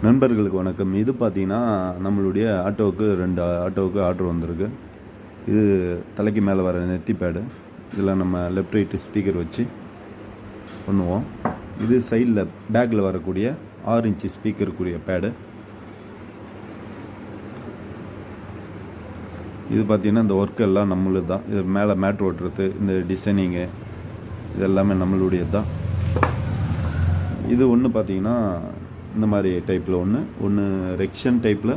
நண்பர்களுக்கு வணக்கம். இது பார்த்தீங்கன்னா, நம்மளுடைய ஆட்டோவுக்கு 2 ஆட்டோவுக்கு ஆர்டர் வந்திருக்கு. இது தலைக்கு மேலே வர நெத்தி பேடு. இதில் நம்ம லெஃப்ட் ரைட்டு ஸ்பீக்கர் வச்சு பண்ணுவோம். இது சைடில் பேக்கில் வரக்கூடிய 6 இன்ச்சு ஸ்பீக்கருக்குரிய பேடு. இது பார்த்திங்கன்னா, இந்த ஒர்க் எல்லாம் நம்மளுது தான். இது மேலே மேட் ஓட்டுறது, இந்த டிசைனிங்கு இது எல்லாமே நம்மளுடையது தான். இது ஒன்று பார்த்திங்கன்னா, இந்த மாதிரி டைப்பில் ஒன்று ரெக்ஷன் டைப்பில்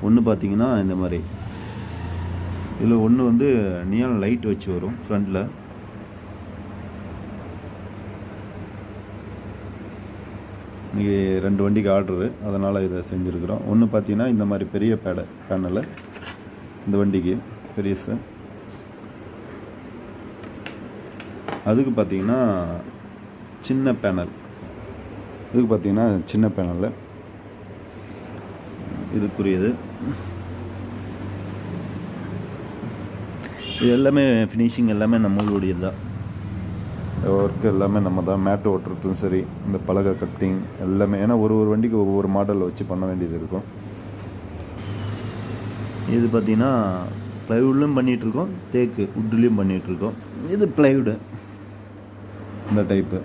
ஒன்று பார்த்திங்கன்னா இந்த மாதிரி. இதில் ஒன்று வந்து நியான் லைட் வச்சு வரும் ஃப்ரண்டில். இன்றைக்கி 2 வண்டிக்கு ஆர்டரு, அதனால் இதை செஞ்சுருக்குறோம். ஒன்று பார்த்திங்கன்னா இந்த மாதிரி பெரிய பேனலு இந்த வண்டிக்கு பெரியசு. அதுக்கு பார்த்திங்கன்னா சின்ன பேனல். இதுக்கு பார்த்திங்கன்னா சின்ன பேனல் இதுக்குரியது. இது எல்லாமே ஃபினிஷிங் எல்லாமே நம்மளுடையது தான். ஒர்க்கு எல்லாமே நம்ம தான். மேட்டு ஓட்டுறதும் சரி, இந்த பலகை கட்டிங் எல்லாமே. ஏன்னா ஒரு வண்டிக்கு ஒவ்வொரு மாடலில் வச்சு பண்ண வேண்டியது இருக்கும். இது பார்த்திங்கன்னா ப்ளைவுட்லையும் பண்ணிகிட்ருக்கோம், தேக்கு உட்லேயும் பண்ணிகிட்ருக்கோம். இது ப்ளைவுடு இந்த டைப்பு.